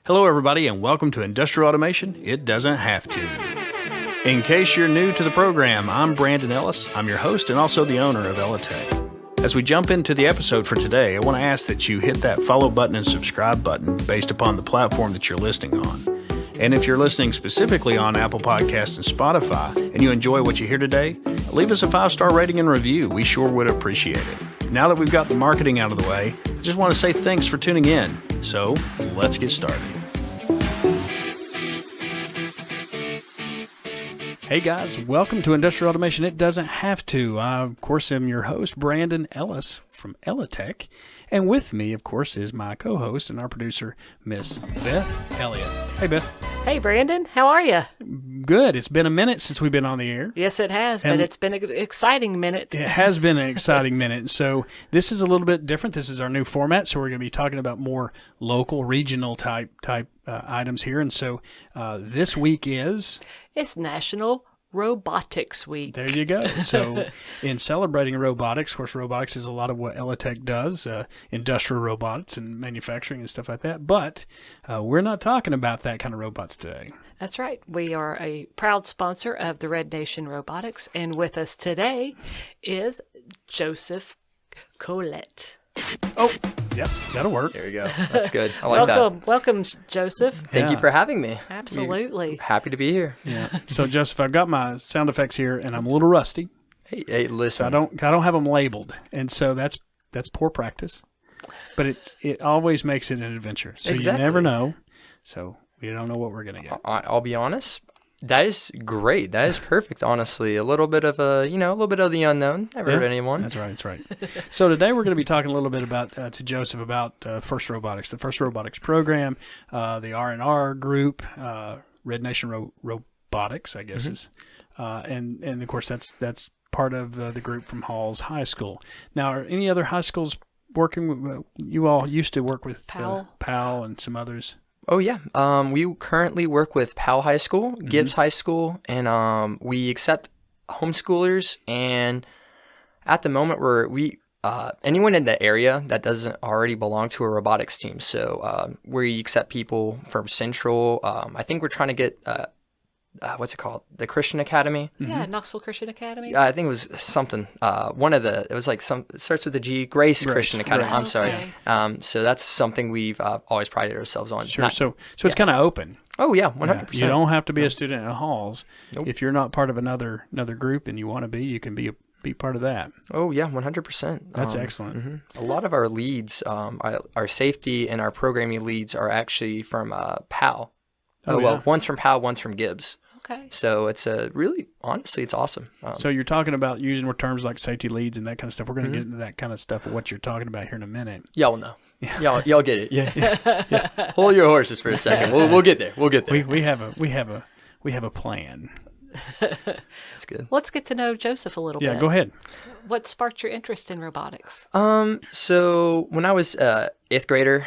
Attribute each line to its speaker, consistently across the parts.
Speaker 1: Hello, everybody, and welcome to Industrial Automation. It doesn't have to. In case you're new to the program, I'm Brandon Ellis. I'm your host and also the owner of elliTek. As we jump into the episode for today, I want to ask that you hit that follow button and subscribe button based upon the platform that you're listening on. And if you're listening specifically on Apple Podcasts and Spotify, and you enjoy what you hear today, leave us a 5-star rating and review. We sure would appreciate it. Now that we've got the marketing out of the way, I just want to say thanks for tuning in. So let's get started. Hey guys, welcome to Industrial Automation. It doesn't have to. I, of course, am your host, Brandon Ellis from elliTek. And with me, of course, is my co-host and our producer, Miss Beth Elliott. Hey, Beth.
Speaker 2: Hey, Brandon. How are you?
Speaker 1: Good. It's been a minute since we've been on the air.
Speaker 2: Yes, it has, but it's been an exciting minute.
Speaker 1: It has been an exciting minute. So this is a little bit different. This is our new format, so we're going to be talking about more local, regional type items here. And so this week is...
Speaker 2: It's National Robotics Week.
Speaker 1: There you go. So in celebrating robotics, of course, robotics is a lot of what elliTek does, industrial robots and manufacturing and stuff like that. But we're not talking about that kind of robots today.
Speaker 2: That's right. We are a proud sponsor of the Red Nation Robotics. And with us today is Joseph Collett.
Speaker 1: Oh, yep, that'll work.
Speaker 3: There we go. That's good. I like that.
Speaker 2: Welcome, Joseph.
Speaker 3: Thank you for having me.
Speaker 2: Absolutely.
Speaker 3: Happy to be here.
Speaker 1: Yeah. So, Joseph, I've got my sound effects here, and I'm a little rusty.
Speaker 3: Hey, listen.
Speaker 1: So I don't have them labeled, and so that's poor practice. But it always makes it an adventure. So
Speaker 3: exactly.
Speaker 1: You never know. So we don't know what we're gonna get.
Speaker 3: I'll be honest. That is great. That is perfect, honestly. A little bit of a little bit of the unknown. Never hurt anyone.
Speaker 1: That's right. So today we're going to be talking a little bit about to Joseph about FIRST Robotics, the FIRST Robotics program, the R&R group, Red Nation Robotics, I guess is, and of course that's part of the group from Halls High School. Now, are any other high schools working? You all used to work with Powell and some others.
Speaker 3: Oh, yeah. We currently work with Powell High School, Gibbs High School, and we accept homeschoolers. And at the moment, we anyone in the area that doesn't already belong to a robotics team. So we accept people from Central. I think we're trying to get what's it called? The Christian Academy?
Speaker 2: Yeah, Knoxville Christian Academy.
Speaker 3: I think it was something. It was like it starts with a G, Grace Christian Academy.
Speaker 1: Grace.
Speaker 3: I'm sorry.
Speaker 2: Okay.
Speaker 3: So that's something we've always prided ourselves on.
Speaker 1: Sure. So it's kind of open.
Speaker 3: Oh, yeah, 100%.
Speaker 1: You don't have to be a student at Halls.
Speaker 3: Nope.
Speaker 1: If you're not part of another group and you want to be, you can be part of that.
Speaker 3: Oh, yeah, 100%.
Speaker 1: That's excellent.
Speaker 3: A lot of our leads, our safety and our programming leads are actually from Powell. One's from Powell, one's from Gibbs.
Speaker 2: Okay.
Speaker 3: So it's honestly, it's awesome.
Speaker 1: So you're talking about using terms like safety leads and that kind of stuff. We're going to get into that kind of stuff of what you're talking about here in a minute.
Speaker 3: Y'all will know. Y'all get it. Yeah. Hold your horses for a second. We'll get there. We'll get there.
Speaker 1: We have a plan.
Speaker 3: That's good.
Speaker 2: Let's get to know Joseph a little bit.
Speaker 1: Yeah, go ahead.
Speaker 2: What sparked your interest in robotics?
Speaker 3: So when I was 8th grader,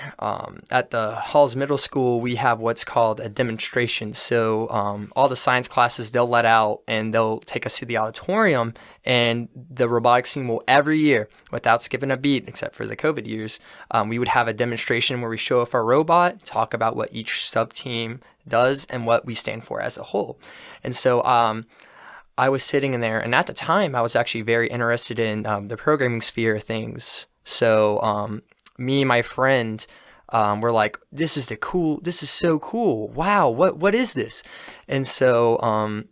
Speaker 3: at the Halls Middle School, we have what's called a demonstration. So all the science classes, they'll let out and they'll take us to the auditorium, and the robotics team will every year, without skipping a beat, except for the COVID years, we would have a demonstration where we show off our robot, talk about what each sub-team does and what we stand for as a whole. And so I was sitting in there, and at the time, I was actually very interested in the programming sphere of things. So me and my friend were like, "This is so cool! Wow, what is this?" And so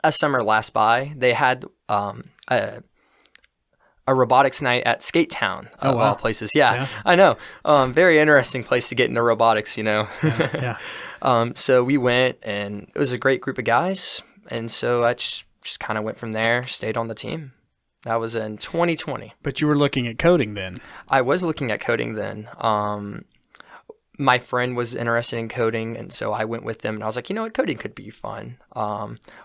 Speaker 3: a summer last by, they had a robotics night at Skate Town, of all places. Yeah, I know. Very interesting place to get into robotics,
Speaker 1: Yeah.
Speaker 3: So we went, and it was a great group of guys. And so I just kind of went from there, stayed on the team. That was in 2020.
Speaker 1: But you were looking at coding then.
Speaker 3: I was looking at coding then. My friend was interested in coding, and so I went with them. And I was like, you know what, coding could be fun.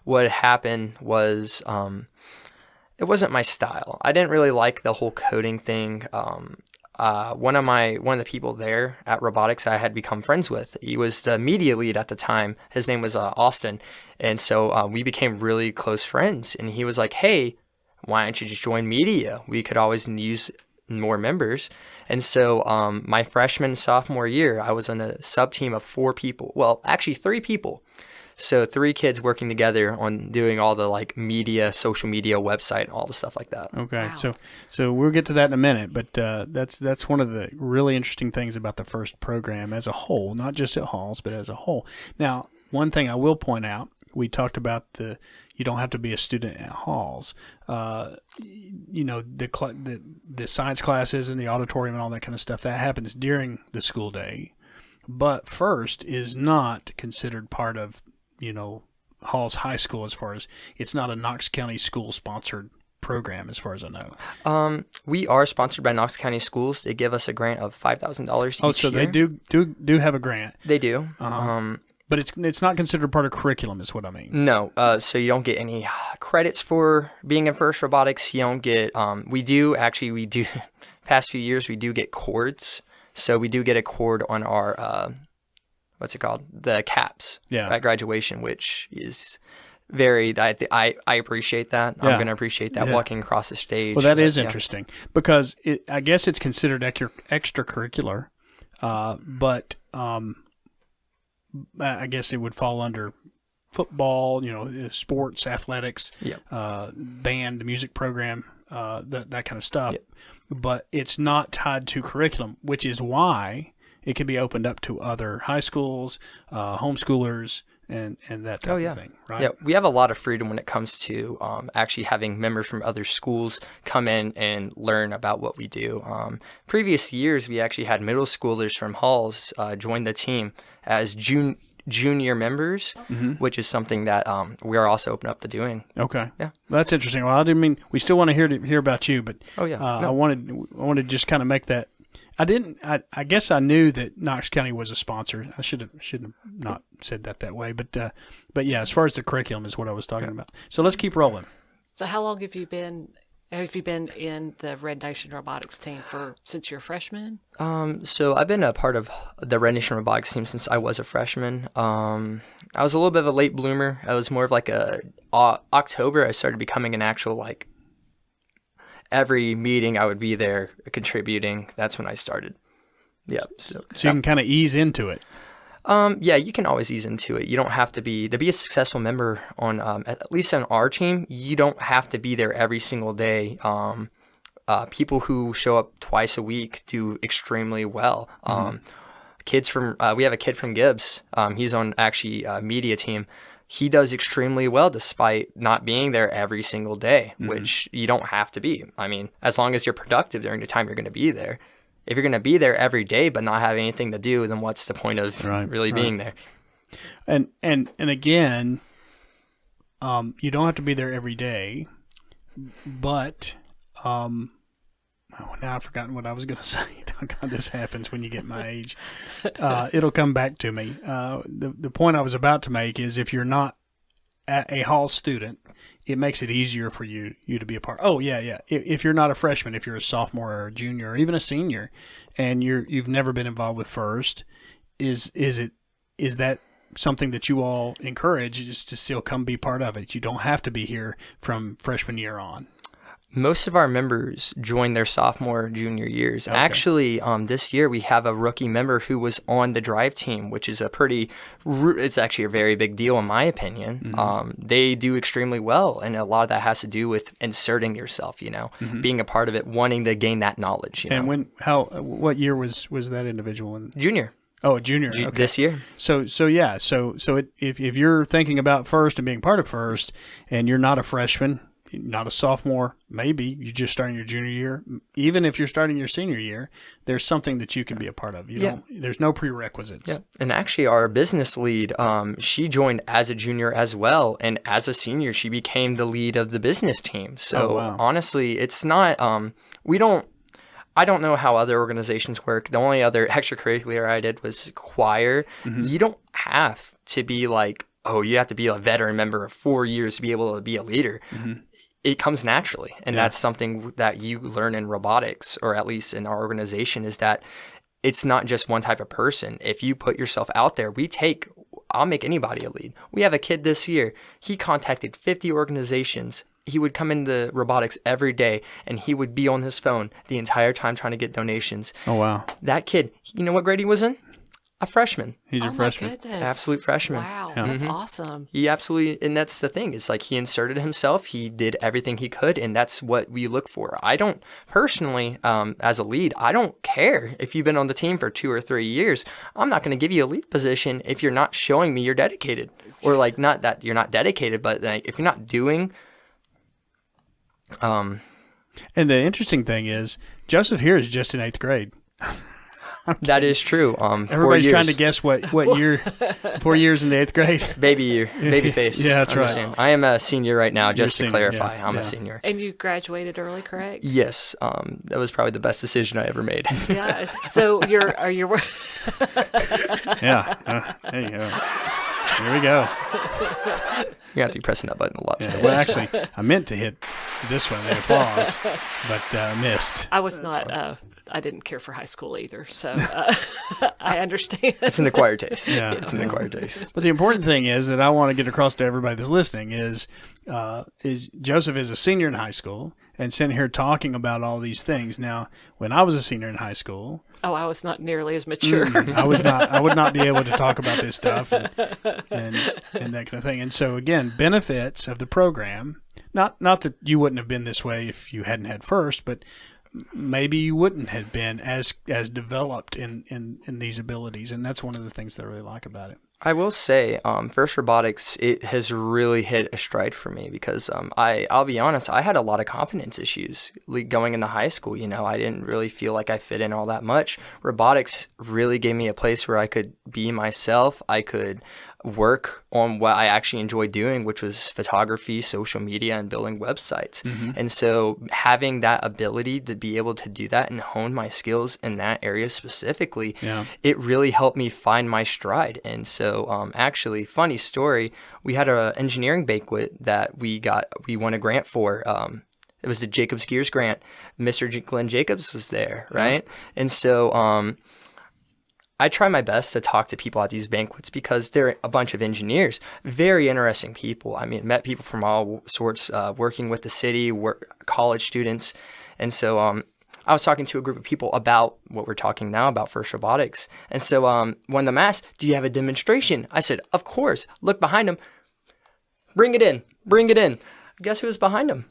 Speaker 3: What happened was it wasn't my style. I didn't really like the whole coding thing. One of the people there at robotics I had become friends with, he was the media lead at the time. His name was Austin. And so we became really close friends. And he was like, hey, why don't you just join media? We could always use more members. And so my freshman, sophomore year, I was on a sub-team of 4 people. Well, actually 3 people. So 3 kids working together on doing all the like media, social media, website, all the stuff like that.
Speaker 1: Okay,
Speaker 2: Wow.
Speaker 1: so we'll get to that in a minute, but that's one of the really interesting things about the FIRST program as a whole, not just at Halls, but as a whole. Now, one thing I will point out, we talked about you don't have to be a student at Halls. You know, the science classes and the auditorium and all that kind of stuff, that happens during the school day. But FIRST is not considered part of, you know, Halls High School, as far as it's not a Knox County school sponsored program, as far as I know.
Speaker 3: We are sponsored by Knox County Schools. They give us a grant of $5,000 each year.
Speaker 1: Oh, so they do have a grant.
Speaker 3: They do.
Speaker 1: But it's not considered part of curriculum, is what I mean.
Speaker 3: No, so you don't get any credits for being in FIRST Robotics. You don't get, we do, past few years, we do get cords. So we do get a cord on our, what's it called? The caps at graduation, which is very, I appreciate that. I'm going to appreciate that walking across the stage.
Speaker 1: Well, that is interesting because I guess it's considered extracurricular, but I guess it would fall under football, you know, sports, athletics, band, music program, that kind of stuff. Yep. But it's not tied to curriculum, which is why it can be opened up to other high schools, homeschoolers, and that type of thing, right?
Speaker 3: Yeah, we have a lot of freedom when it comes to actually having members from other schools come in and learn about what we do. Previous years, we actually had middle schoolers from Halls join the team as junior members, which is something that we are also open up to doing.
Speaker 1: Okay.
Speaker 3: Yeah.
Speaker 1: Well, that's interesting. Well, I didn't mean we still want to hear about you, but I wanted to just kind of make that. I guess I knew that Knox County was a sponsor. I should have not said that way, but yeah, as far as the curriculum is what I was talking about. So let's keep rolling.
Speaker 2: So how long have you been in the Red Nation Robotics team since you're a freshman?
Speaker 3: So I've been a part of the Red Nation Robotics team since I was a freshman. I was a little bit of a late bloomer. I was more of like October I started becoming an actual, like, every meeting I would be there contributing. That's when I started. Yeah. So
Speaker 1: you can kind of ease into it.
Speaker 3: Yeah, you can always ease into it. You don't have to be a successful member on, at least on our team, you don't have to be there every single day. People who show up twice a week do extremely well. We have a kid from Gibbs. He's on actually a media team. He does extremely well despite not being there every single day, which you don't have to be. I mean, as long as you're productive during the time you're going to be there. If you're going to be there every day but not have anything to do, then what's the point of being there?
Speaker 1: And again, you don't have to be there every day, but now I've forgotten what I was going to say. God, this happens when you get my age. It'll come back to me. The point I was about to make is if you're not a Hall student, it makes it easier for you to be a part. Oh, yeah. If you're not a freshman, if you're a sophomore or a junior or even a senior, and you've never been involved with FIRST, is that something that you all encourage is to still come be part of it? You don't have to be here from freshman year on.
Speaker 3: Most of our members join their sophomore, junior years. Okay. Actually, this year we have a rookie member who was on the drive team, which is it's actually a very big deal in my opinion. They do extremely well, and a lot of that has to do with inserting yourself, being a part of it, wanting to gain that knowledge.
Speaker 1: And what year was that individual in?
Speaker 3: Junior.
Speaker 1: Oh, a junior. Okay.
Speaker 3: This year.
Speaker 1: So if you're thinking about FIRST and being part of FIRST, and you're not a freshman, not a sophomore, maybe you're just starting your junior year. Even if you're starting your senior year, there's something that you can be a part of. There's no prerequisites. Yeah.
Speaker 3: And actually our business lead, she joined as a junior as well. And as a senior, she became the lead of the business team. So honestly, it's not, I don't know how other organizations work. The only other extracurricular I did was choir. You don't have to be like, you have to be a veteran member of 4 years to be able to be a leader. It comes naturally. And that's something that you learn in robotics, or at least in our organization, is that it's not just one type of person. If you put yourself out there, I'll make anybody a lead. We have a kid this year. He contacted 50 organizations he would come into robotics every day, and he would be on his phone the entire time trying to get donations.
Speaker 1: Oh, wow.
Speaker 3: That kid, you know what grade he was in? A freshman.
Speaker 1: He's a freshman.
Speaker 2: My goodness.
Speaker 3: Absolute freshman.
Speaker 2: Wow,
Speaker 1: Yeah.
Speaker 2: that's awesome.
Speaker 3: He absolutely, and that's the thing. It's like he inserted himself. He did everything he could, and that's what we look for. I don't, personally, as a lead, I don't care if you've been on the team for 2 or 3 years. I'm not going to give you a lead position if you're not showing me you're dedicated. Or like, not that you're not dedicated, but like if you're not doing...
Speaker 1: And the interesting thing is, Joseph here is just in 8th grade.
Speaker 3: That is true.
Speaker 1: Everybody's trying to guess what year, 4 years in the 8th grade.
Speaker 3: Baby year, baby face.
Speaker 1: Yeah, that's right.
Speaker 3: Understand. I am a senior right now, just to
Speaker 1: senior,
Speaker 3: clarify.
Speaker 1: yeah,
Speaker 3: I'm
Speaker 1: yeah.
Speaker 3: a senior.
Speaker 2: And you graduated early, correct?
Speaker 3: Yes, that was probably the best decision I ever made.
Speaker 2: Yeah. So are you?
Speaker 1: Yeah. There you go. Here we go.
Speaker 3: You have to be pressing that button a lot.
Speaker 1: Yeah,
Speaker 3: today.
Speaker 1: well, actually, I meant to hit this one, the applause, but missed.
Speaker 2: I was not. I didn't care for high school either, so I understand.
Speaker 3: It's an acquired taste.
Speaker 1: Yeah.
Speaker 3: It's an acquired taste.
Speaker 1: But the important thing is that I want to get across to everybody that's listening is Joseph is a senior in high school and sitting here talking about all these things. Now, when I was a senior in high school,
Speaker 2: Oh, I was not nearly as mature.
Speaker 1: I would not be able to talk about this stuff and that kind of thing. And so again, benefits of the program, not that you wouldn't have been this way if you hadn't had FIRST, but maybe you wouldn't have been as developed in these abilities. And that's one of the things that I really like about it.
Speaker 3: I will say, FIRST Robotics, it has really hit a stride for me because I'll be honest, I had a lot of confidence issues going into high school. You know, I didn't really feel like I fit in all that much. Robotics really gave me a place where I could be myself. I could work on what I actually enjoy doing, which was photography, social media, and building websites.
Speaker 1: Mm-hmm.
Speaker 3: And so having that ability to be able to do that and hone my skills in that area specifically, it really helped me find my stride. And so actually, funny story, we had an engineering banquet that we won a grant for. It was the Jacobs Gears grant. Mr. Glenn Jacobs was there, right? And so I try my best to talk to people at these banquets because they're a bunch of engineers, very interesting people. I mean, met people from all sorts, working with the city, college students. And so I was talking to a group of people about what we're talking now about FIRST Robotics. And so one of them asked, do you have a demonstration? I said, of course. Look behind him. Bring it in. Guess who was behind him?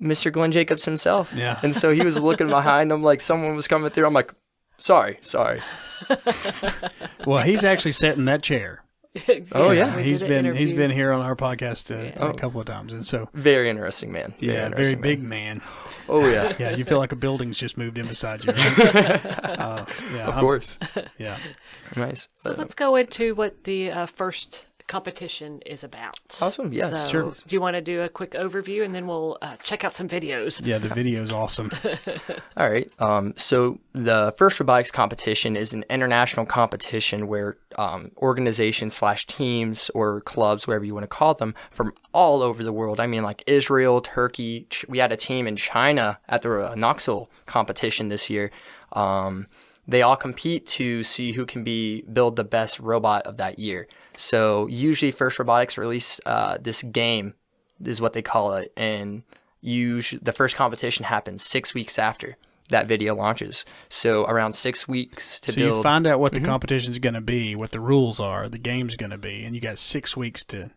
Speaker 3: Mr. Glenn Jacobs himself.
Speaker 1: Yeah.
Speaker 3: And so he was looking behind him like someone was coming through. I'm like, sorry.
Speaker 1: Well, he's actually sat in that chair.
Speaker 3: Oh, yeah.
Speaker 1: He's been here on our podcast a couple of times, and so
Speaker 3: very interesting man.
Speaker 1: Very big man.
Speaker 3: Oh yeah.
Speaker 1: Yeah, you feel like a building's just moved in beside you. Right?
Speaker 3: Of course.
Speaker 1: Yeah.
Speaker 3: Nice.
Speaker 2: So let's go into what the FIRST competition is about.
Speaker 3: Awesome. Yes.
Speaker 2: So,
Speaker 1: Sure.
Speaker 2: do you want to do a quick overview and then we'll check out some videos?
Speaker 1: Yeah, the video's awesome.
Speaker 3: All right. So the FIRST Robotics Competition is an international competition where organizations / teams or clubs, whatever you want to call them, from all over the world. I mean, like Israel, Turkey. We had a team in China at the Knoxville competition this year. They all compete to see who can build the best robot of that year. So usually FIRST Robotics release this game is what they call it. And the first competition happens 6 weeks after that video launches. So around 6 weeks to build.
Speaker 1: So you find out what the competition's going to be, what the rules are, the game's going to be, and you got 6 weeks to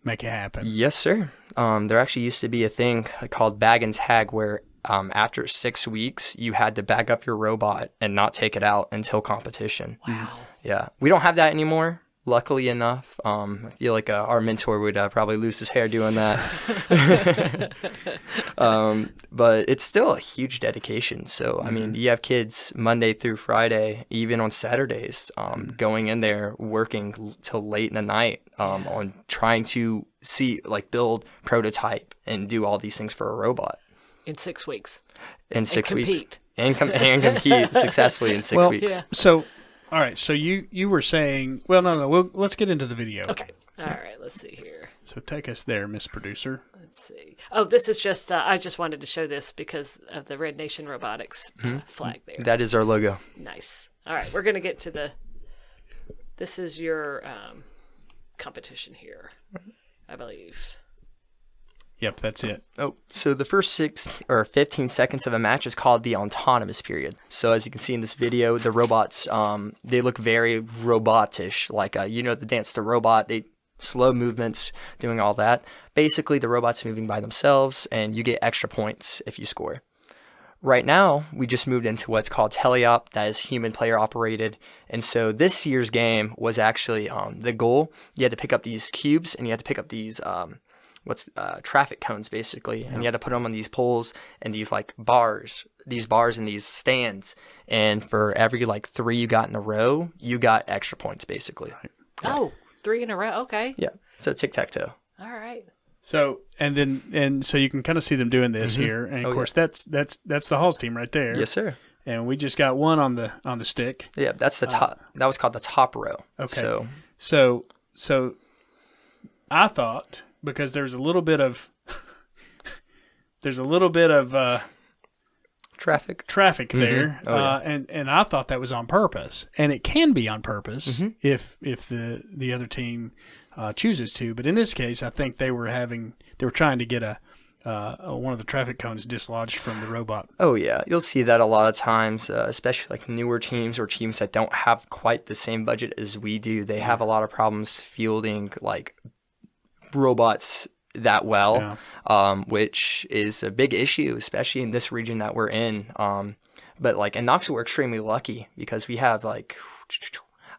Speaker 1: make it happen.
Speaker 3: Yes, sir. There actually used to be a thing called bag and tag where after 6 weeks, you had to bag up your robot and not take it out until competition.
Speaker 2: Wow.
Speaker 3: Yeah. We don't have that anymore, luckily enough. I feel like our mentor would probably lose his hair doing that. But it's still a huge dedication. So, I mean, you have kids Monday through Friday, even on Saturdays, going in there, working till late in the night on trying to build, prototype, and do all these things for a robot.
Speaker 2: In 6 weeks.
Speaker 3: In 6 weeks.
Speaker 2: Compete.
Speaker 3: And compete successfully in 6 weeks.
Speaker 2: Yeah.
Speaker 1: So, all right. So you were saying, well, no. Let's get into the video.
Speaker 2: Okay. All right. Let's see here.
Speaker 1: So take us there, Miss Producer.
Speaker 2: Let's see. Oh, this is just, I just wanted to show this because of the Red Nation Robotics flag there.
Speaker 3: That is our logo.
Speaker 2: Nice. All right. We're going to get to this is your competition here, I believe.
Speaker 1: Yep, that's it.
Speaker 3: Oh, so the first 6 or 15 seconds of a match is called the autonomous period. So as you can see in this video, the robots, they look very robotish, like, the dance to robot, they slow movements, doing all that. Basically, the robot's moving by themselves, and you get extra points if you score. Right now, we just moved into what's called teleop, that is human player operated. And so this year's game was actually the goal. You had to pick up these cubes, and you had to pick up these traffic cones, basically, and you had to put them on these poles and these bars and these stands, and for every 3 you got in a row, you got extra points, basically.
Speaker 2: Yeah. Oh, 3 in a row. Okay.
Speaker 3: Yeah. So tic-tac-toe.
Speaker 2: All right.
Speaker 1: So so you can kind of see them doing this here, and of course that's the Halls team right there.
Speaker 3: Yes, sir.
Speaker 1: And we just got one on the stick.
Speaker 3: Yeah, that's the top. That was called the top row.
Speaker 1: Okay. So I thought, because there's a little bit of traffic there, and I thought that was on purpose, and it can be on purpose if the other team chooses to. But in this case, I think they were trying to get one of the traffic cones dislodged from the robot.
Speaker 3: Oh yeah, you'll see that a lot of times, especially newer teams or teams that don't have quite the same budget as we do. They have a lot of problems fielding robots that well, which is a big issue, especially in this region that we're in. But in Knoxville, we're extremely lucky because we have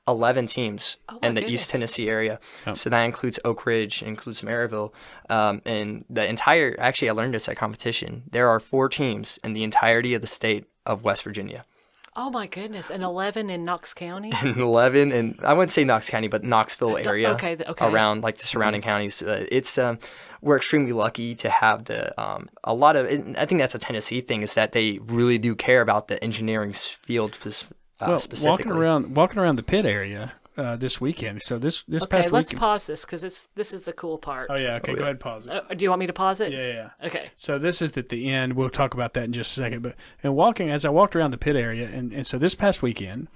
Speaker 3: 11 teams in the East Tennessee area. Oh. So that includes Oak Ridge, includes Maryville, and the entire, actually I learned this at competition, there are 4 teams in the entirety of the state of West Virginia.
Speaker 2: Oh my goodness. And 11 in Knox County?
Speaker 3: And 11 in, I wouldn't say Knox County, but Knoxville area.
Speaker 2: Okay.
Speaker 3: Around the surrounding counties. We're extremely lucky to have a lot of, I think that's a Tennessee thing, is that they really do care about the engineering field specifically.
Speaker 1: Walking around the pit area this weekend. So this past weekend. Okay,
Speaker 2: let's pause this because this is the cool part.
Speaker 1: Oh yeah, okay, go ahead and pause it.
Speaker 2: Do you want me to pause it?
Speaker 1: Yeah.
Speaker 2: Okay.
Speaker 1: So this is at the end. We'll talk about that in just a second. But as I walked around the pit area, and so this past weekend,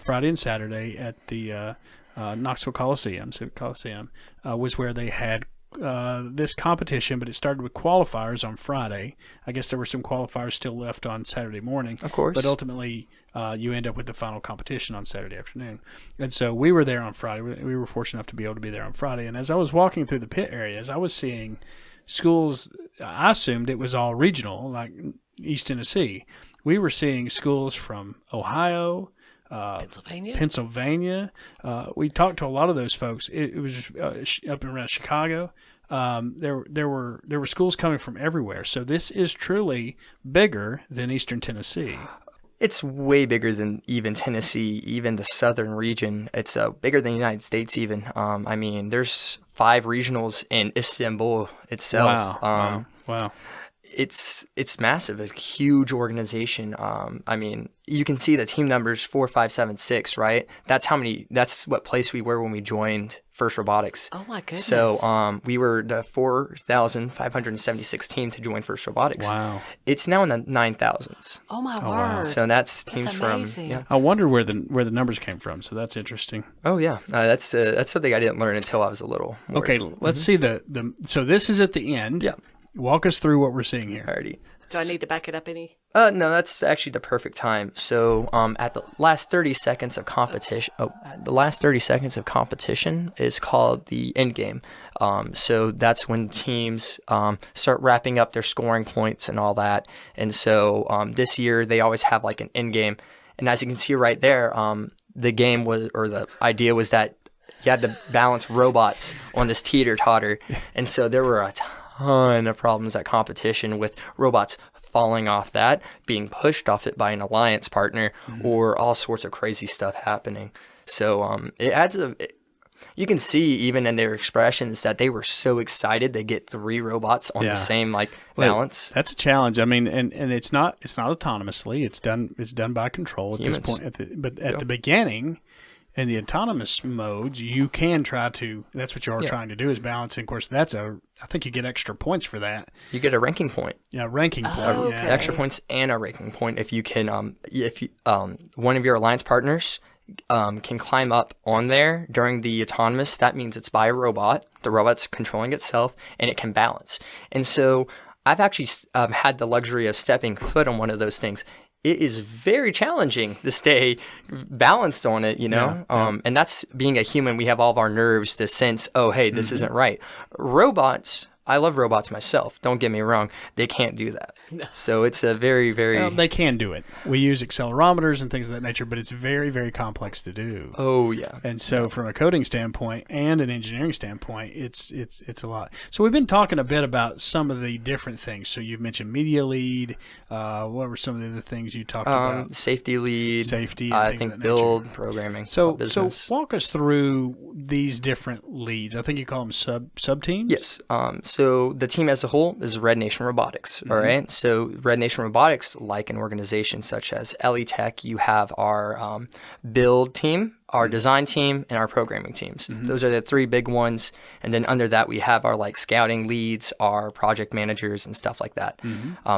Speaker 1: Friday and Saturday at the Knoxville Civic Coliseum, was where they had this competition, but it started with qualifiers on Friday. I guess there were some qualifiers still left on Saturday morning.
Speaker 3: Of course.
Speaker 1: But ultimately, you end up with the final competition on Saturday afternoon. And so we were there on Friday. We were fortunate enough to be able to be there on Friday. And as I was walking through the pit areas, I was seeing schools. I assumed it was all regional, like East Tennessee. We were seeing schools from Ohio, Pennsylvania. We talked to a lot of those folks. It was just, up and around Chicago. There were schools coming from everywhere. So this is truly bigger than Eastern Tennessee.
Speaker 3: It's way bigger than even Tennessee, even the southern region. It's bigger than the United States even. I mean, there's 5 regionals in Istanbul itself.
Speaker 1: Wow.
Speaker 3: It's massive. It's a huge organization. I mean, you can see the team numbers 4, 5, 7, 6, right? That's what place we were when we joined FIRST Robotics.
Speaker 2: Oh my goodness.
Speaker 3: So we were the 4,576 team to join FIRST Robotics.
Speaker 1: Wow.
Speaker 3: It's now in the 9,000s.
Speaker 2: Oh my word.
Speaker 1: Wow.
Speaker 3: So that's teams from.
Speaker 2: Yeah.
Speaker 1: I wonder where the numbers came from. So that's interesting.
Speaker 3: Oh yeah, that's something I didn't learn until I was a little more.
Speaker 1: Okay, let's see so this is at the end.
Speaker 3: Yeah.
Speaker 1: Walk us through what we're seeing here.
Speaker 3: Alrighty.
Speaker 2: Do I need to back it up any?
Speaker 3: No, that's actually the perfect time. So, at the last 30 seconds of competition, is called the end game. So that's when teams start wrapping up their scoring points and all that. And so this year they always have an end game. And as you can see right there, the idea was that you had to balance robots on this teeter-totter. And so there were a ton of problems at competition with robots falling off that, being pushed off it by an alliance partner, or all sorts of crazy stuff happening. So it adds you can see even in their expressions that they were so excited to get 3 robots on the same balance.
Speaker 1: That's a challenge. I mean, and it's not autonomously. It's done by control at
Speaker 3: Humans.
Speaker 1: This point. But at the beginning, in the autonomous modes, you can try to. That's what you are trying to do, is balance. And of course, I think you get extra points for that.
Speaker 3: You get a ranking point.
Speaker 1: Yeah, ranking point.
Speaker 2: Okay.
Speaker 3: Extra points and a ranking point if you can. If one of your alliance partners can climb up on there during the autonomous. That means it's by a robot. The robot's controlling itself, and it can balance. And so I've actually had the luxury of stepping foot on one of those things. It is very challenging to stay balanced on it, and that's being a human. We have all of our nerves to sense, oh, hey, this isn't right. Robots, I love robots myself. Don't get me wrong. They can't do that. No. So it's a very, very...
Speaker 1: Well, they can do it. We use accelerometers and things of that nature, but it's very, very complex to do.
Speaker 3: Oh, yeah.
Speaker 1: And so from a coding standpoint and an engineering standpoint, it's a lot. So we've been talking a bit about some of the different things. So you've mentioned media lead. What were some of the other things you talked about?
Speaker 3: Safety lead.
Speaker 1: Safety. And
Speaker 3: I think build, programming,
Speaker 1: so
Speaker 3: business.
Speaker 1: Walk us through these different leads. I think you call them sub teams?
Speaker 3: Yes. So the team as a whole is Red Nation Robotics, all right? So Red Nation Robotics, like an organization such as elliTek, you have our build team, our design team, and our programming teams. Those are the three big ones. And then under that, we have our scouting leads, our project managers, and stuff like that.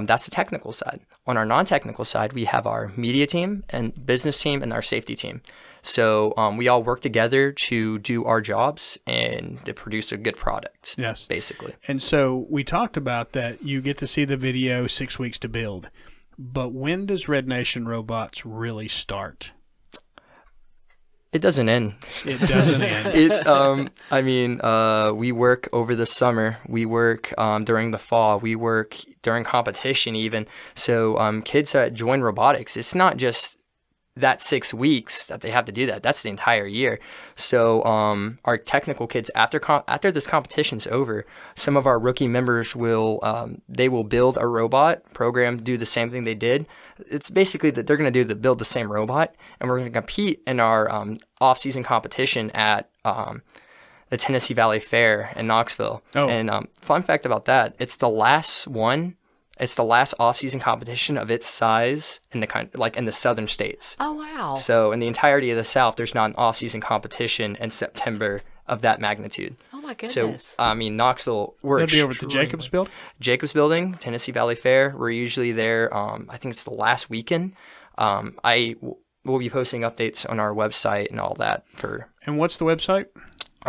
Speaker 3: That's the technical side. On our non-technical side, we have our media team and business team and our safety team. So we all work together to do our jobs and to produce a good product.
Speaker 1: Yes.
Speaker 3: Basically.
Speaker 1: And so we talked about that you get to see the video 6 weeks to build. But when does Red Nation Robots really start?
Speaker 3: It doesn't end.
Speaker 1: It doesn't end.
Speaker 3: We work over the summer. We work during the fall. We work during competition even. So kids that join robotics, it's not just that 6 weeks that they have to do that. That's the entire year. So our technical kids, after this competition's over, some of our rookie members will build a robot program, do the same thing they did. It's basically that they're going to build the same robot, and we're going to compete in our off-season competition at the Tennessee Valley Fair in Knoxville. Oh. And fun fact about that, it's the last one. It's the last off-season competition of its size in the southern states.
Speaker 2: Oh, wow.
Speaker 3: So in the entirety of the South, there's not an off-season competition in September of that magnitude.
Speaker 2: Oh, my goodness.
Speaker 3: So, Knoxville, we're
Speaker 1: That'd be over at the Jacobs Building?
Speaker 3: Jacobs Building, Tennessee Valley Fair. We're usually there, I think it's the last weekend. We'll be posting updates on our website and all that.
Speaker 1: And what's the website?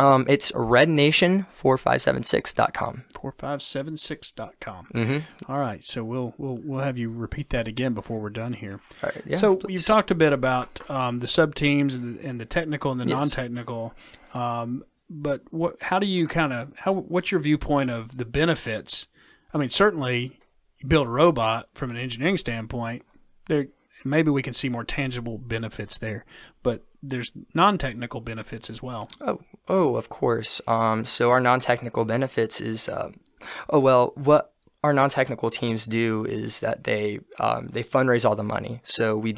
Speaker 3: It's rednation4576.com.
Speaker 1: 4576.com. All right. So we'll have you repeat that again before we're done here.
Speaker 3: All right, yeah,
Speaker 1: so
Speaker 3: please.
Speaker 1: You've talked a bit about the sub teams and the technical and the non-technical. But what's your viewpoint of the benefits? I mean, certainly you build a robot from an engineering standpoint, maybe we can see more tangible benefits there, but there's non-technical benefits as well.
Speaker 3: Oh, of course. So our non-technical benefits is, what our non-technical teams do is that they fundraise all the money. So we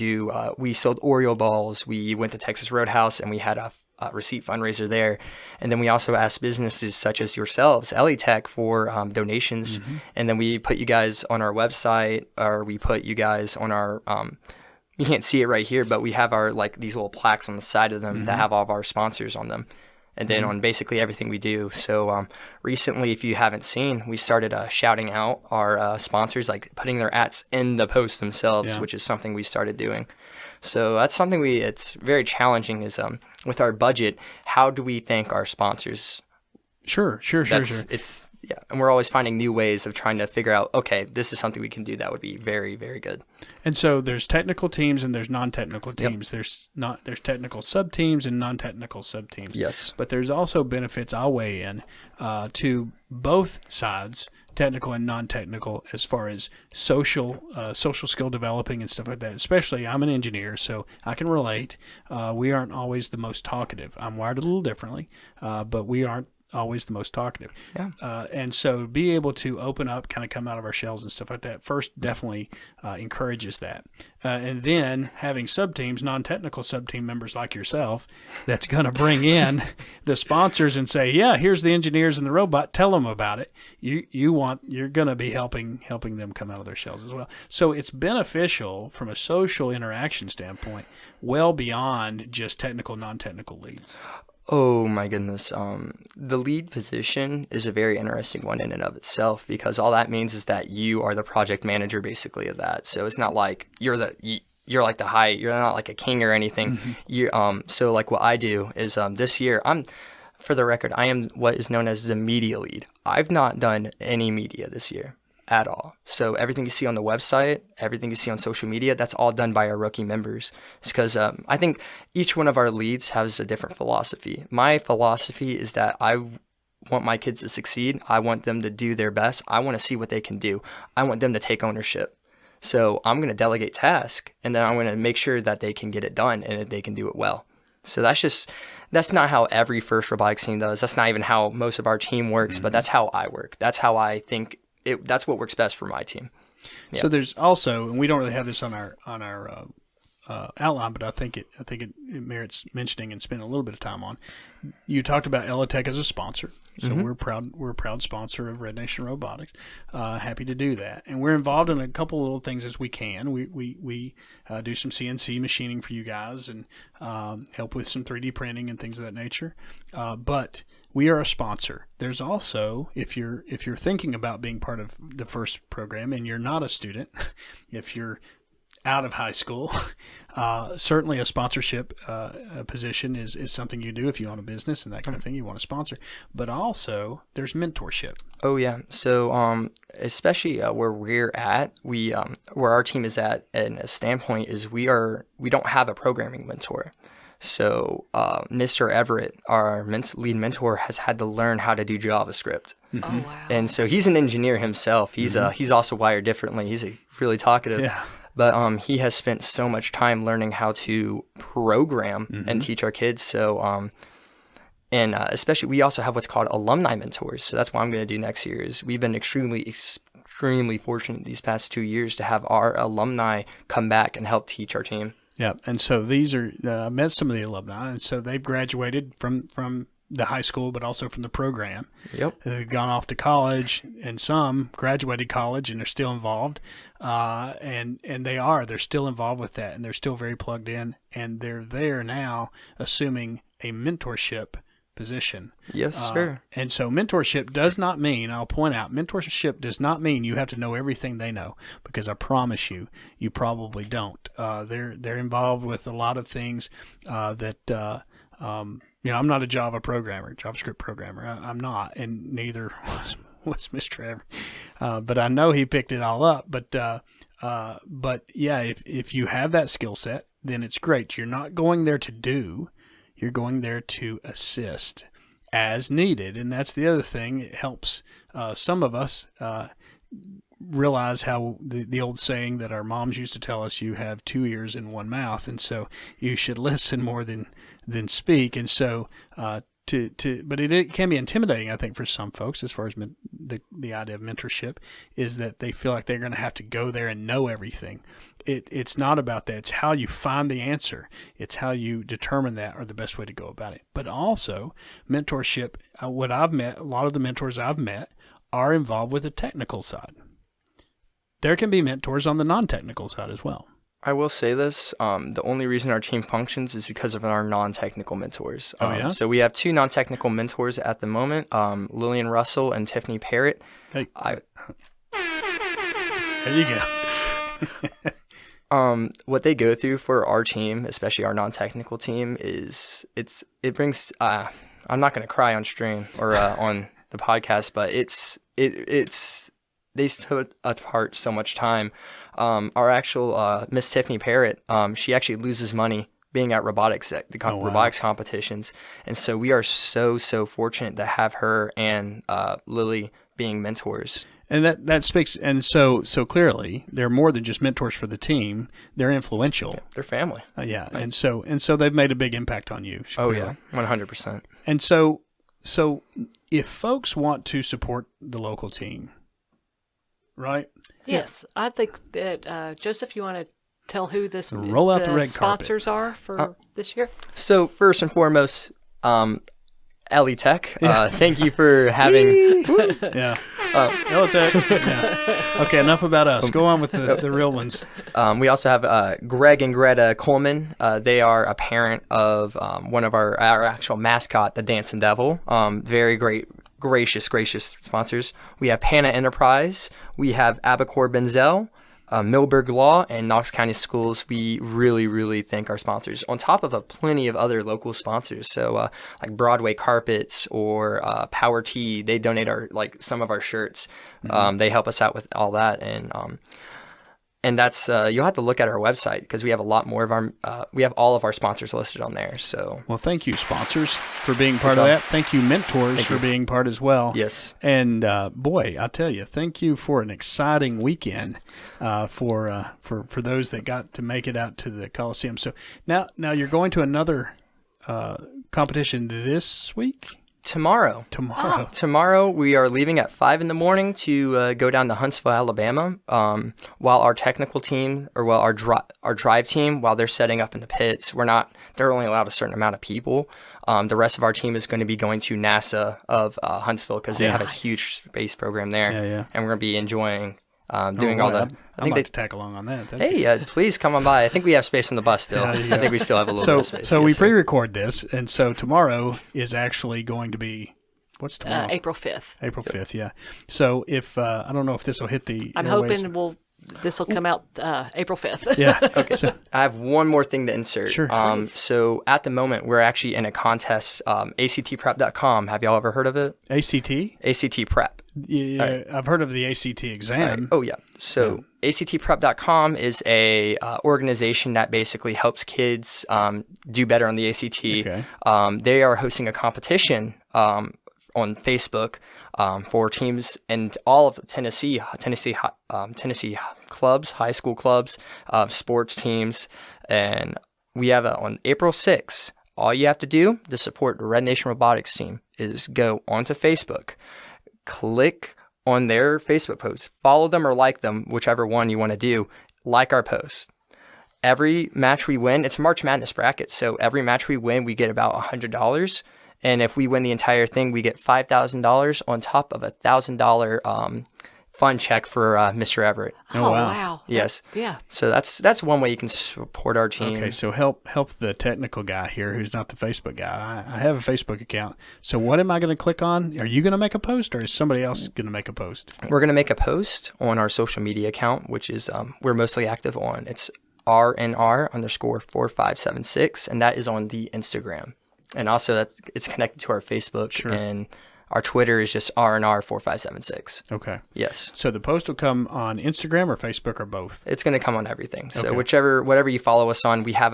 Speaker 3: sold Oreo balls. We went to Texas Roadhouse and we had a receipt fundraiser there. And then we also asked businesses such as yourselves, elliTek, for donations. And then we put you guys on our website, or we put you guys on our, you can't see it right here, but we have our these little plaques on the side of them that have all of our sponsors on them. And then on basically everything we do. So recently, if you haven't seen, we started shouting out our sponsors, putting their ads in the post themselves, which is something we started doing. So that's something it's very challenging is with our budget, how do we thank our sponsors?
Speaker 1: Sure.
Speaker 3: And we're always finding new ways of trying to figure out, okay, this is something we can do that would be very, very good.
Speaker 1: And so there's technical teams and there's non-technical teams. Yep. There's technical sub-teams and non-technical sub-teams.
Speaker 3: Yes.
Speaker 1: But there's also benefits I'll weigh in to both sides, technical and non-technical, as far as social skill developing and stuff like that. Especially, I'm an engineer, so I can relate. We aren't always the most talkative. I'm wired a little differently, but we aren't always the most talkative.
Speaker 3: Yeah.
Speaker 1: And so be able to open up, kind of come out of our shells and stuff like that, first definitely encourages that. And then having sub-teams, non-technical sub-team members like yourself, that's going to bring in the sponsors and say, yeah, here's the engineers and the robot, tell them about it. You're going to be helping them come out of their shells as well. So it's beneficial from a social interaction standpoint, well beyond just technical, non-technical leads.
Speaker 3: Oh my goodness. The lead position is a very interesting one in and of itself, because all that means is that you are the project manager basically of that. So it's not like you're you're like you're not like a king or anything. So like what I do is this year for the record, I am what is known as the media lead. I've not done any media this year at all. So everything you see on the website, everything you see on social media, that's all done by our rookie members. It's because I think each one of our leads has a different philosophy. My philosophy is that I want my kids to succeed. I want them to do their best. I want to see what they can do. I want them to take ownership. So I'm going to delegate tasks, and then I'm going to make sure that they can get it done and that they can do it well. So that's not how every FIRST Robotics team does. That's not even how most of our team works, but that's how I work. That's how I think that's what works best for my team. Yeah.
Speaker 1: So there's also, and we don't really have this on our outline, but I think it merits mentioning and spending a little bit of time on. You talked about elliTek as a sponsor, so we're a proud sponsor of Red Nation Robotics. Happy to do that, and we're involved in a couple of little things as we can. We do some CNC machining for you guys and help with some 3D printing and things of that nature. But we are a sponsor. There's also, if you're thinking about being part of the FIRST program and you're not a student, if you're out of high school, certainly a sponsorship position is something you do if you own a business and that kind of thing you want to sponsor. But also there's mentorship. Oh
Speaker 3: yeah. So especially where we're at, where our team is at, and a standpoint is we don't have a programming mentor. So Mr. Everett, our lead mentor, has had to learn how to do JavaScript.
Speaker 2: Oh wow!
Speaker 3: And so he's an engineer himself. He's also wired differently. He's really talkative.
Speaker 1: Yeah.
Speaker 3: But he has spent so much time learning how to program and teach our kids. So especially we also have what's called alumni mentors. So that's what I'm going to do next year. Is we've been extremely fortunate these past 2 years to have our alumni come back and help teach our team.
Speaker 1: Yeah, and so these are I met some of the alumni, and so they've graduated from the high school, but also from the program.
Speaker 3: Yep,
Speaker 1: they've gone off to college, and some graduated college, and they're still involved. And they're still involved with that, and they're still very plugged in, and they're there now, assuming a mentorship position.
Speaker 3: Yes, sir.
Speaker 1: And so mentorship does not mean, I'll point out, mentorship does not mean you have to know everything they know, because I promise you probably don't. They're involved with a lot of things that I'm not a JavaScript programmer. I'm not, and neither was Mr. Ever. But I know he picked it all up. But yeah, if you have that skill set, then it's great. You're not going there to do. You're going there to assist as needed. And that's the other thing. It helps some of us realize how the old saying that our moms used to tell us, you have 2 ears and 1 mouth. And so you should listen more than speak. And so but it can be intimidating, I think, for some folks as far as the idea of mentorship, is that they feel like they're going to have to go there and know everything. It's not about that. It's how you find the answer. It's how you determine that or the best way to go about it. But also mentorship, a lot of the mentors I've met are involved with the technical side. There can be mentors on the non-technical side as well.
Speaker 3: I will say this, the only reason our team functions is because of our non-technical mentors. So we have 2 non-technical mentors at the moment, Lillian Russell and Tiffany Parrott.
Speaker 1: Hey, there you
Speaker 3: go. What they go through for our team, especially our non-technical team, is it brings, I'm not going to cry on stream or on the podcast, but they put apart so much time. Our actual Miss Tiffany Parrott, she actually loses money being at robotics robotics competitions, and so we are so fortunate to have her and Lily being mentors.
Speaker 1: And that speaks, and so clearly they're more than just mentors for the team; they're influential.
Speaker 3: Yeah, they're family.
Speaker 1: Yeah, and so they've made a big impact on you.
Speaker 3: Oh yeah, 100%.
Speaker 1: And so if folks want to support the local team, right?
Speaker 2: Yes, I think that Joseph, you want to tell who
Speaker 1: roll out the red
Speaker 2: sponsors
Speaker 1: carpet
Speaker 2: are for this year?
Speaker 3: So first and foremost, elliTek. Thank you for having.
Speaker 1: Yeah. elliTek. Yeah. Okay, enough about us. Go on with the real ones.
Speaker 3: We also have Greg and Greta Coleman. They are a parent of one of our actual mascot, the Dancing Devil. Very great. Gracious sponsors. We have Pana Enterprise. We have Abacor Benzel. Millburg Law and Knox County Schools, we really, really thank our sponsors, on top of plenty of other local sponsors. So like Broadway Carpets or Power Tea, they donate some of our shirts. They help us out with all that. And that's you'll have to look at our website because we have a lot more of we have all of our sponsors listed on there. So
Speaker 1: thank you, sponsors, for being part of that. Thank you, mentors, for being part as well.
Speaker 3: Yes.
Speaker 1: And boy, I tell you, thank you for an exciting weekend for those that got to make it out to the Coliseum. So now you're going to another competition this week.
Speaker 3: Tomorrow we are leaving at 5 a.m. to go down to Huntsville, Alabama. While our technical team, our drive team, while they're setting up in the pits, they're only allowed a certain amount of people. The rest of our team is going to be going to NASA of Huntsville because they have a huge space program there, and we're going to be enjoying doing all the.
Speaker 1: I think to tag along on that.
Speaker 3: Please come on by. I think we have space on the bus still. I think we still have a little bit of space.
Speaker 1: So we pre-record this, and so tomorrow is actually going to be, what's tomorrow?
Speaker 2: April 5th.
Speaker 1: April 5th, yeah. So if I don't know if this will hit the
Speaker 2: I'm
Speaker 1: airwaves.
Speaker 2: hoping this will come out April 5th.
Speaker 1: Yeah.
Speaker 3: Okay. So I have one more thing to insert.
Speaker 1: Sure.
Speaker 3: So at the moment, we're actually in a contest, actprep.com. Have y'all ever heard of it?
Speaker 1: ACT?
Speaker 3: ACT Prep.
Speaker 1: Yeah, right. I've heard of the ACT exam.
Speaker 3: Right. Oh, yeah. So actprep.com is a organization that basically helps kids do better on the ACT.
Speaker 1: Okay.
Speaker 3: They are hosting a competition on Facebook for teams and all of Tennessee clubs, high school clubs, sports teams, and we have on April 6th. All you have to do to support the Red Nation Robotics Team is go onto Facebook, click on their Facebook post, follow them or like them, whichever one you want to do. Like our post. Every match we win, it's a March Madness bracket, so every match we win, we get about $100. And if we win the entire thing, we get $5,000 on top of $1,000 fund check for Mr. Everett.
Speaker 2: Oh, wow.
Speaker 3: Yes.
Speaker 2: Yeah.
Speaker 3: So that's one way you can support our team.
Speaker 1: Okay, so help the technical guy here who's not the Facebook guy. I have a Facebook account. So what am I going to click on? Are you going to make a post, or is somebody else going to make a post?
Speaker 3: We're going to make a post on our social media account, which is we're mostly active on. It's RNR_4576, and that is on the Instagram. And also it's connected to our Facebook.
Speaker 1: Sure.
Speaker 3: And our Twitter is just RNR4576.
Speaker 1: Okay.
Speaker 3: Yes.
Speaker 1: So the post will come on Instagram or Facebook or both?
Speaker 3: It's going to come on everything. So
Speaker 1: Okay.
Speaker 3: whatever you follow us on, we have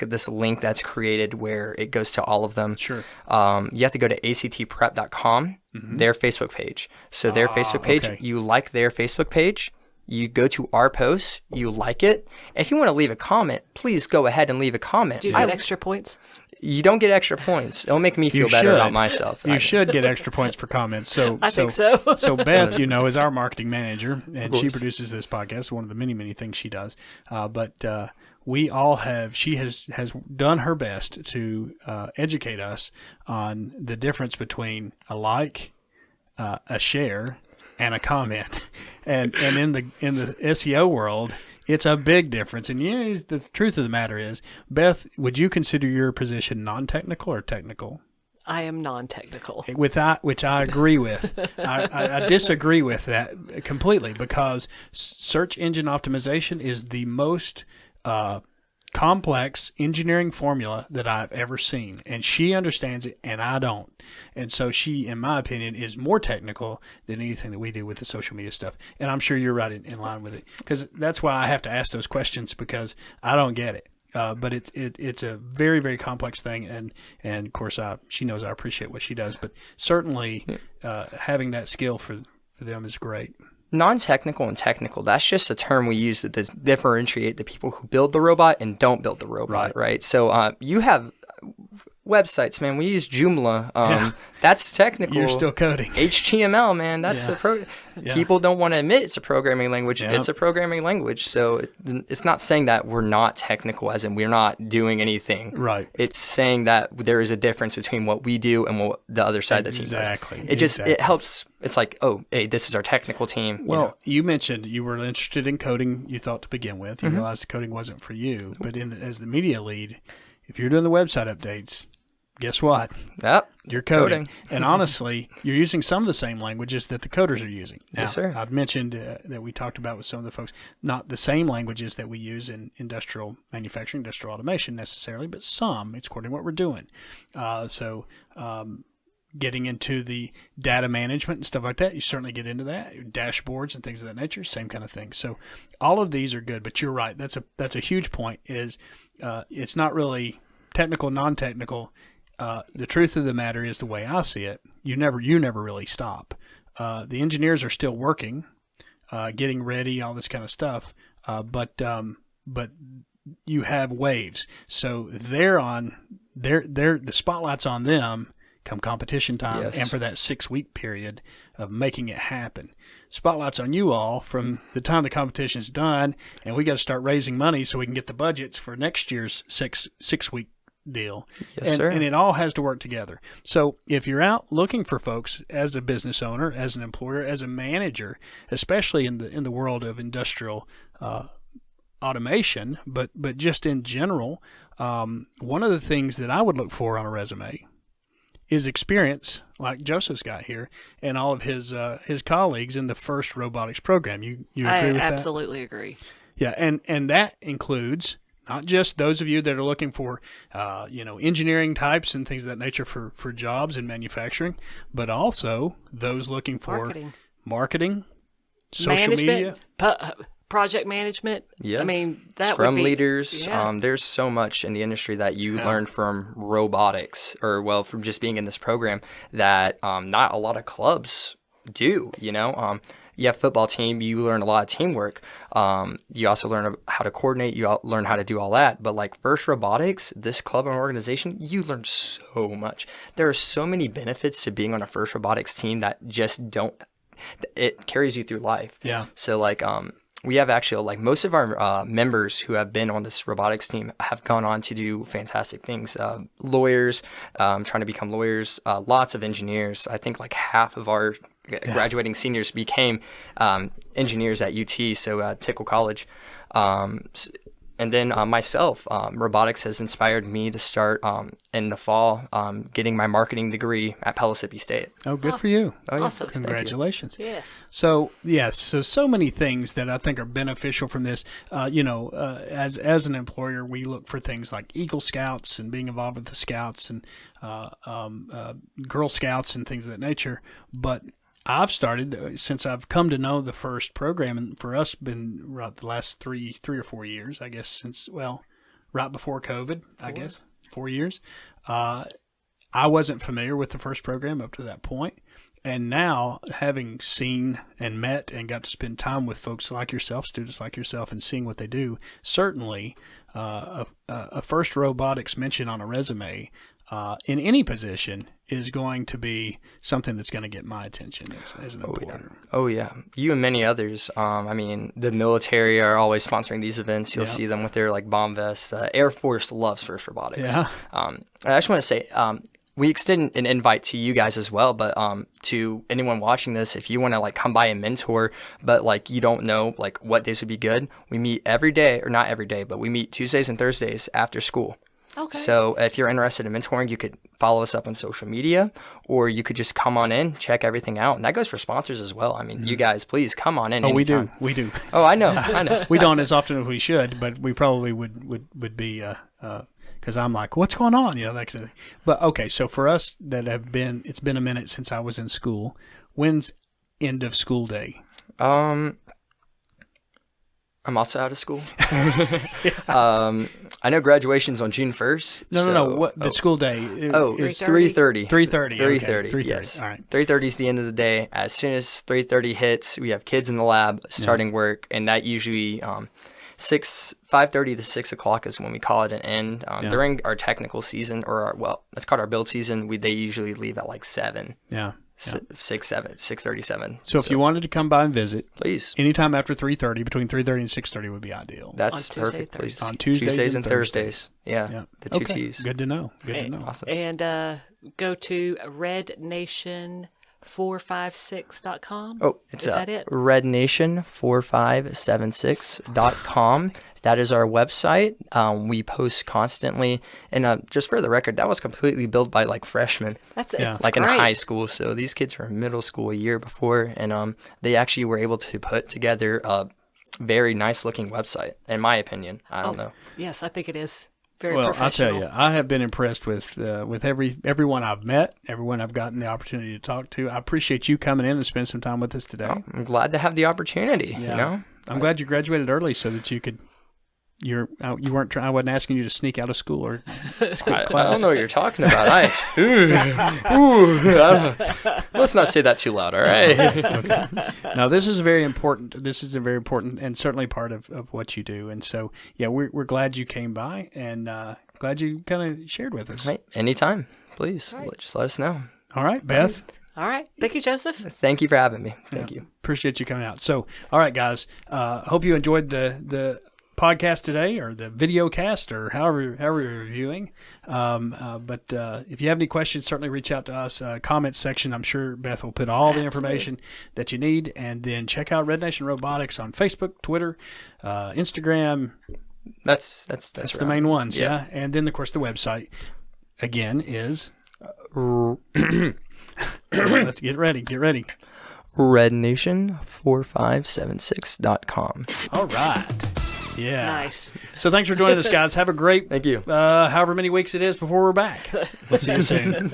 Speaker 3: this link that's created where it goes to all of them.
Speaker 1: Sure.
Speaker 3: You have to go to actprep.com, their Facebook page. So their Facebook page,
Speaker 1: okay.
Speaker 3: You like their Facebook page. You go to our post, you like it. If you want to leave a comment, please go ahead and leave a comment.
Speaker 2: Do you get extra points?
Speaker 3: You don't get extra points. It'll make me feel better about myself.
Speaker 1: You should get extra points for comments.
Speaker 2: I think so.
Speaker 1: So Beth, is our marketing manager, and she produces this podcast. One of the many, many things she does. But we all have. She has done her best to educate us on the difference between a like, a share, and a comment, and in the SEO world, it's a big difference. And the truth of the matter is, Beth, would you consider your position non-technical or technical?
Speaker 2: I am non-technical.
Speaker 1: With that, which I agree with. I disagree with that completely, because search engine optimization is the most complex engineering formula that I've ever seen, and she understands it and I don't. And so she, in my opinion, is more technical than anything that we do with the social media stuff. And I'm sure you're right in line with it, because that's why I have to ask those questions, because I don't get it. But it's a very, very complex thing, and of course she knows I appreciate what she does, but certainly having that skill for them is great.
Speaker 3: Non-technical and technical, that's just a term we use to differentiate the people who build the robot and don't build the robot, right? So you have websites, man. We use Joomla. That's technical.
Speaker 1: You're still coding.
Speaker 3: HTML, man. That's people don't want to admit it's a programming language.
Speaker 1: Yep.
Speaker 3: It's a programming language. So it's not saying that we're not technical, as in we're not doing anything.
Speaker 1: Right.
Speaker 3: It's saying that there is a difference between what we do and what the other side of the team does. It helps. It's like, oh, hey, this is our technical team.
Speaker 1: Well, you mentioned you were interested in coding, you thought, to begin with. You realized the coding wasn't for you. But as the media lead, if you're doing the website updates, guess what?
Speaker 3: Yep.
Speaker 1: You're coding. And honestly, you're using some of the same languages that the coders are using. Now,
Speaker 3: Yes, sir.
Speaker 1: I've mentioned that we talked about with some of the folks, not the same languages that we use in industrial manufacturing, industrial automation necessarily, but some. It's according to what we're doing. Getting into the data management and stuff like that, you certainly get into that. Dashboards and things of that nature, same kind of thing. So all of these are good, but you're right. That's a huge point. Is it's not really technical, non-technical. The truth of the matter is, the way I see it, you never really stop. The engineers are still working, getting ready, all this kind of stuff. But you have waves, so the spotlight's on them come competition time,
Speaker 3: Yes.
Speaker 1: and for that 6-week period of making it happen. Spotlight's on you all from the time the competition's done, and we got to start raising money so we can get the budgets for next year's six-week deal.
Speaker 3: Yes, sir.
Speaker 1: And it all has to work together. So if you're out looking for folks as a business owner, as an employer, as a manager, especially in the world of industrial automation, but just in general, one of the things that I would look for on a resume is experience, like Joseph's got here, and all of his colleagues in the FIRST Robotics program. You agree with that?
Speaker 2: I absolutely agree.
Speaker 1: Yeah, and that includes not just those of you that are looking for, engineering types and things of that nature for jobs in manufacturing, but also those looking for marketing, social media,
Speaker 2: project management.
Speaker 3: Yes.
Speaker 2: I mean, that
Speaker 3: Scrum
Speaker 2: would be,
Speaker 3: leaders.
Speaker 2: Yeah.
Speaker 3: There's so much in the industry that you learn from robotics, from just being in this program that not a lot of clubs do. You have football team, you learn a lot of teamwork. You also learn how to coordinate, you learn how to do all that. But like FIRST Robotics, this club and organization, you learn so much. There are so many benefits to being on a FIRST Robotics team that just it carries you through life.
Speaker 1: Yeah.
Speaker 3: So we have actually most of our members who have been on this robotics team have gone on to do fantastic things. Lawyers, trying to become lawyers, lots of engineers. I think half of our graduating seniors became engineers at UT, so Tickle College. And then myself, robotics has inspired me to start in the fall getting my marketing degree at Pellissippi State.
Speaker 1: Oh, good for you.
Speaker 3: Oh, yeah.
Speaker 2: Awesome.
Speaker 1: Congratulations.
Speaker 2: Yes.
Speaker 1: So, yes, so many things that I think are beneficial from this. As an employer, we look for things like Eagle Scouts and being involved with the Scouts and Girl Scouts and things of that nature. But I've started, since I've come to know the FIRST program, and for us, been the last three or 4 years, I guess, since, right before COVID, 4 years. I wasn't familiar with the FIRST program up to that point. And now, having seen and met and got to spend time with folks like yourself, students like yourself, and seeing what they do, certainly a FIRST Robotics mention on a resume in any position is going to be something that's going to get my attention as an employer.
Speaker 3: Oh, yeah. You and many others. The military are always sponsoring these events. You'll see them with their bomb vests. Air Force loves FIRST Robotics.
Speaker 1: Yeah.
Speaker 3: I just want to say, we extend an invite to you guys as well, but to anyone watching this, if you want to come by and mentor, but you don't know what days would be good, we meet every day, or not every day, but we meet Tuesdays and Thursdays after school.
Speaker 2: Okay.
Speaker 3: So if you're interested in mentoring, you could follow us up on social media, or you could just come on in, check everything out. And that goes for sponsors as well. You guys, please come on in.
Speaker 1: Oh,
Speaker 3: anytime.
Speaker 1: we do.
Speaker 3: Oh, I know.
Speaker 1: We don't as often as we should, but we probably would be, because I'm like, what's going on? That kind of thing. But okay, so for us that it's been a minute since I was in school. When's end of school day?
Speaker 3: I'm also out of school. I know graduation's on June 1st.
Speaker 1: No. What the school day?
Speaker 3: It's 3:30.
Speaker 1: 3:30.
Speaker 3: 3:30.
Speaker 1: 3:30.
Speaker 3: Yes.
Speaker 1: All right.
Speaker 3: 3:30 is the end of the day. As soon as 3:30 hits, we have kids in the lab starting work, and that usually 5:30 to 6 o'clock is when we call it an end. During our technical season, it's called our build season. They usually leave at 7.
Speaker 1: Yeah.
Speaker 3: 6:37.
Speaker 1: So if you wanted to come by and visit,
Speaker 3: please,
Speaker 1: anytime after 3:30, between 3:30 and 6:30 would be ideal.
Speaker 3: That's
Speaker 2: on
Speaker 3: perfect.
Speaker 2: Tuesday,
Speaker 3: Please.
Speaker 1: On Tuesdays and
Speaker 3: Thursdays. Yeah. The two T's.
Speaker 1: Good to know. Good to know.
Speaker 3: Awesome.
Speaker 2: And go to rednation456.com.
Speaker 3: Oh, it's
Speaker 2: Is that it?
Speaker 3: rednation4576.com. That is our website. We post constantly. And just for the record, that was completely built by like freshmen.
Speaker 2: It's
Speaker 3: like
Speaker 2: great.
Speaker 3: in high school. So these kids were in middle school a year before. And they actually were able to put together a very nice looking website, in my opinion. I don't know.
Speaker 2: Yes, I think it is. Very
Speaker 1: Well, I'll
Speaker 2: professional.
Speaker 1: tell you, I have been impressed with everyone I've met, everyone I've gotten the opportunity to talk to. I appreciate you coming in and spending some time with us today.
Speaker 3: Oh, I'm glad to have the opportunity,
Speaker 1: Yeah.
Speaker 3: you know?
Speaker 1: I'm glad you graduated early so that you could. You weren't. I wasn't asking you to sneak out of school or skip
Speaker 3: I
Speaker 1: class.
Speaker 3: don't know what you're talking about. Let's not say that too loud, all right?
Speaker 1: Okay. Now, this is very important. This is a very important and certainly part of what you do. And so, yeah, we're glad you came by and glad you kind of shared with us.
Speaker 3: Right. Anytime, please.
Speaker 2: Right.
Speaker 3: Just let us know.
Speaker 1: All right, Beth.
Speaker 2: All right. Thank you, Joseph.
Speaker 3: Thank you for having me. Thank
Speaker 1: Yeah,
Speaker 3: you.
Speaker 1: Appreciate you coming out. So, all right, guys. Hope you enjoyed the podcast today, or the video cast, or however you're reviewing. But if you have any questions, certainly reach out to us. Comment section. I'm sure Beth will put all the information that you need. And then check out Red Nation Robotics on Facebook, Twitter, Instagram.
Speaker 3: That's
Speaker 1: The main ones. Yeah. And then, of course, the website again is. Let's get ready.
Speaker 3: rednation4576.com.
Speaker 1: All right. Yeah.
Speaker 2: Nice.
Speaker 1: So thanks for joining us, guys. Have a great,
Speaker 3: Thank you.
Speaker 1: however many weeks it is before we're back. We'll see you soon.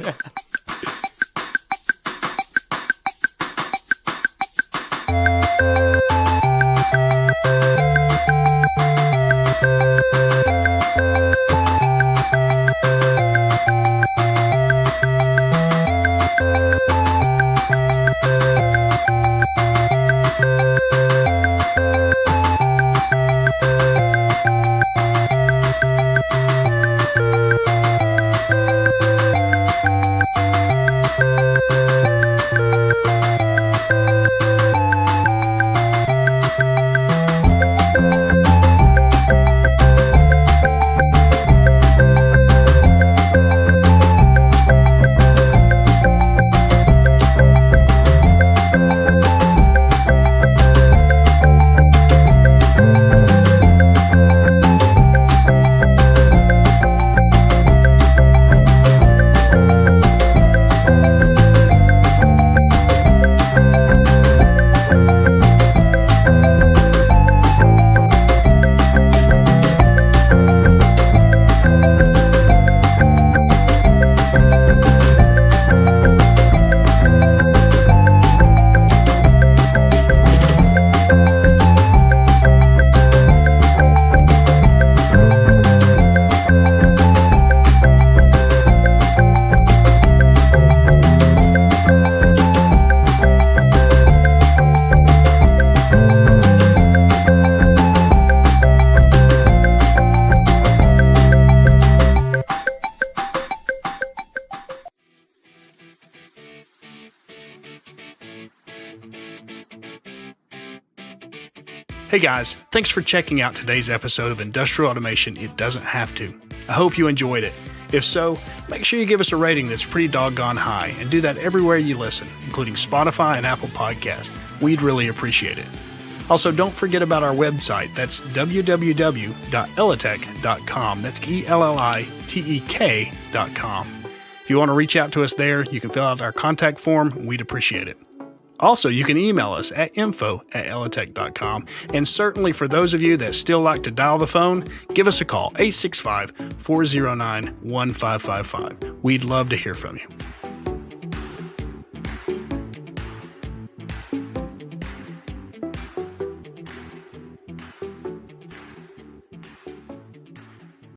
Speaker 1: Hey guys, thanks for checking out today's episode of Industrial Automation It Doesn't Have To. I hope you enjoyed it. If so, make sure you give us a rating that's pretty doggone high, and do that everywhere you listen, including Spotify and Apple Podcasts. We'd really appreciate it. Also, don't forget about our website. That's www.ellitek.com. That's ELLITEK.com. If you want to reach out to us there, you can fill out our contact form. We'd appreciate it. Also, you can email us at info@ellitek.com. And certainly for those of you that still like to dial the phone, give us a call, 865-409-1555. We'd love to hear from you.